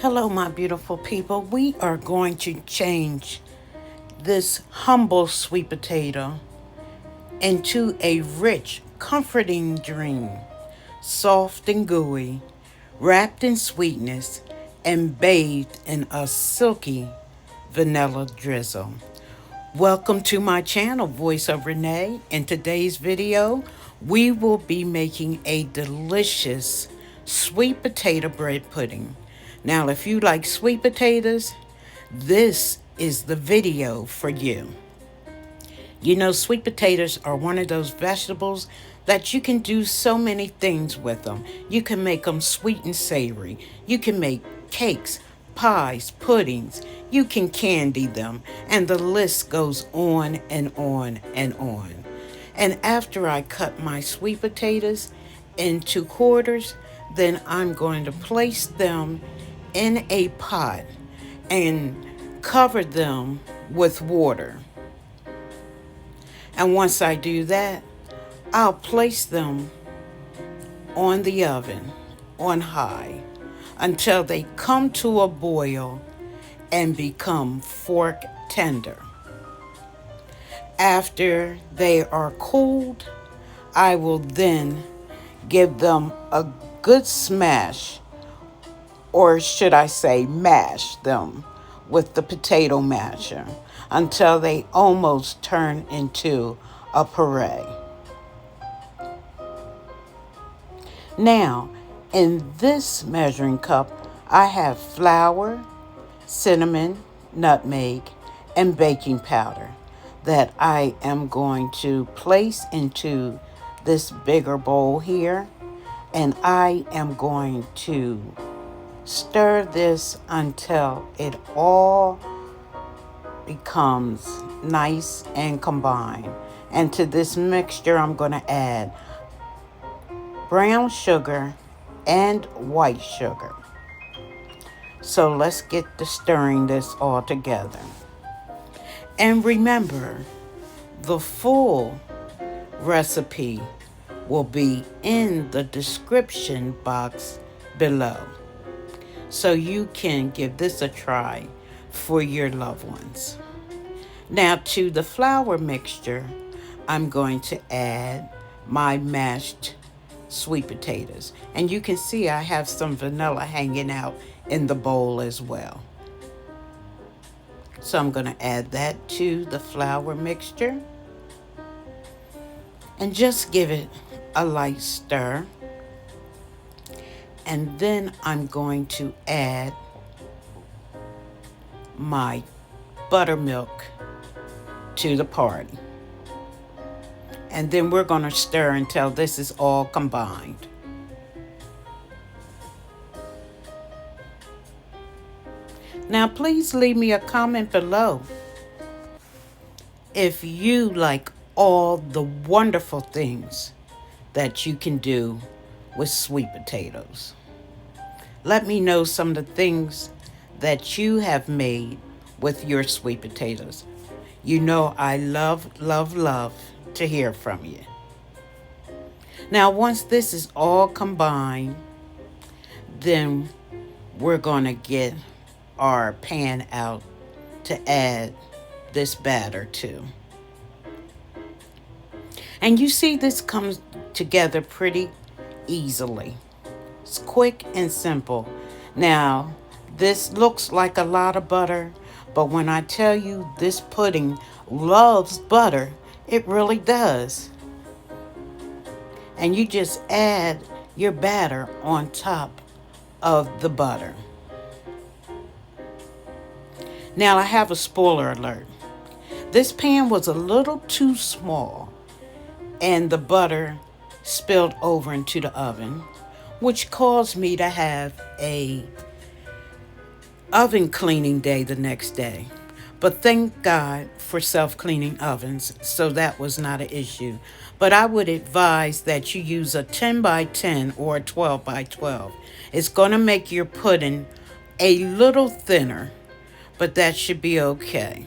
Hello, my beautiful people. We are going to change this humble sweet potato into a rich, comforting dream, soft and gooey, wrapped in sweetness, and bathed in a silky vanilla drizzle. Welcome to my channel, Voice of Renee. In today's video, we will be making a delicious sweet potato bread pudding. Now, if you like sweet potatoes, this is the video for you. You know, sweet potatoes are one of those vegetables that you can do so many things with them. You can make them sweet and savory. You can make cakes, pies, puddings. You can candy them, and the list goes on and on and on. And after I cut my sweet potatoes into quarters, then I'm going to place them in a pot and cover them with water. And once I do that, I'll place them on the oven on high until they come to a boil and become fork tender. After they are cooled, I will then give them a good smash, or should I say mash them with the potato masher until they almost turn into a puree. Now, in this measuring cup, I have flour, cinnamon, nutmeg, and baking powder that I am going to place into this bigger bowl here, and I am going to stir this until it all becomes nice and combined. And to this mixture, I'm going to add brown sugar and white sugar. So let's get to stirring this all together. And remember, the full recipe will be in the description box below, so you can give this a try for your loved ones. Now, to the flour mixture, I'm going to add my mashed sweet potatoes. And you can see I have some vanilla hanging out in the bowl as well. So I'm going to add that to the flour mixture and just give it a light stir. And then I'm going to add my buttermilk to the party. And then we're going to stir until this is all combined. Now, please leave me a comment below if you like all the wonderful things that you can do with sweet potatoes. Let me know some of the things that you have made with your sweet potatoes. You know I love to hear from you. Now, once this is all combined, then we're going to get our pan out to add this batter to. And you see this comes together pretty easily. It's quick and simple. Now, this looks like a lot of butter, but when I tell you this pudding loves butter, it really does. And you just add your batter on top of the butter. Now, I have a spoiler alert. This pan was a little too small, and the butter spilled over into the oven, which caused me to have a oven cleaning day the next day. But thank God for self-cleaning ovens, so that was not an issue. But I would advise that you use a 10 by 10 or a 12 by 12. It's going to make your pudding a little thinner, but that should be okay.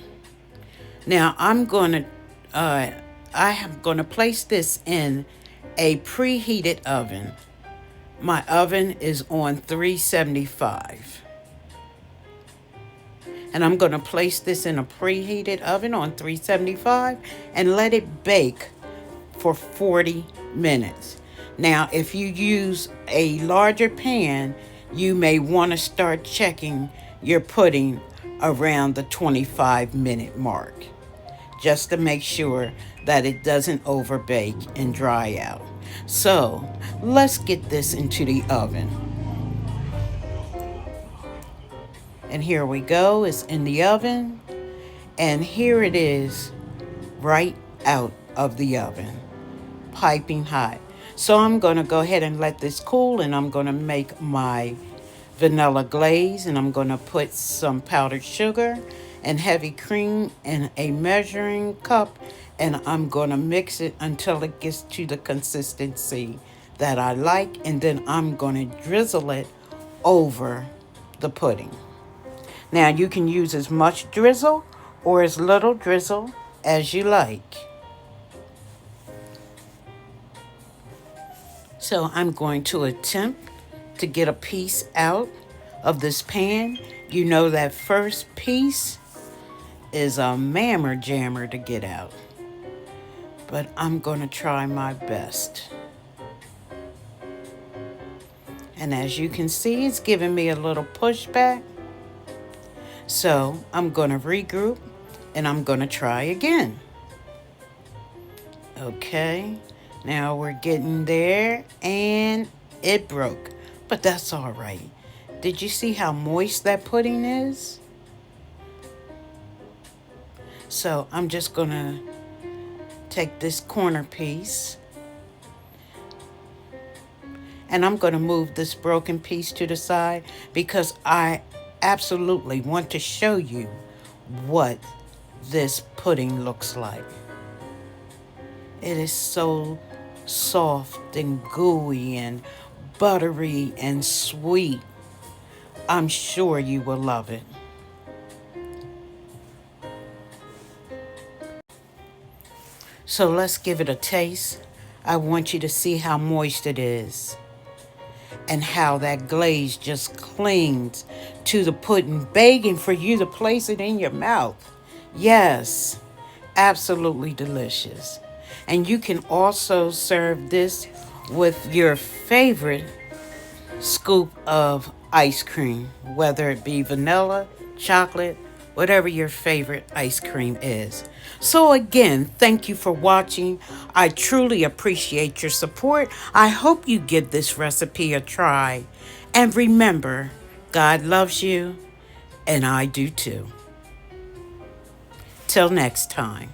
Now, I am going to place this in a preheated oven. My oven is on 375. And I'm going to place this in a preheated oven on 375 and let it bake for 40 minutes. Now, if you use a larger pan, you may want to start checking your pudding around the 25-minute mark, just to make sure that it doesn't overbake and dry out. So let's get this into the oven. And here we go, it's in the oven. And here it is right out of the oven, piping hot. So I'm going to go ahead and let this cool, and I'm going to make my vanilla glaze, and I'm going to put some powdered sugar and heavy cream in a measuring cup, and I'm going to mix it until it gets to the consistency that I like, and then I'm going to drizzle it over the pudding. Now you can use as much drizzle or as little drizzle as you like. So I'm going to attempt to get a piece out of this pan. You know that first piece is a mammer jammer to get out, but I'm going to try my best. And as you can see, it's giving me a little pushback. So I'm going to regroup and I'm going to try again. Okay, now we're getting there, and it broke, but that's all right. Did you see how moist that pudding is? So I'm just going to take this corner piece, and I'm going to move this broken piece to the side because I absolutely want to show you what this pudding looks like. It is so soft and gooey and buttery and sweet. I'm sure you will love it. So let's give it a taste. I want you to see how moist it is and how that glaze just clings to the pudding, begging for you to place it in your mouth. Yes, absolutely delicious. And you can also serve this with your favorite scoop of ice cream, whether it be vanilla, chocolate, whatever your favorite ice cream is. So again, thank you for watching. I truly appreciate your support. I hope you give this recipe a try. And remember, God loves you, and I do too. Till next time.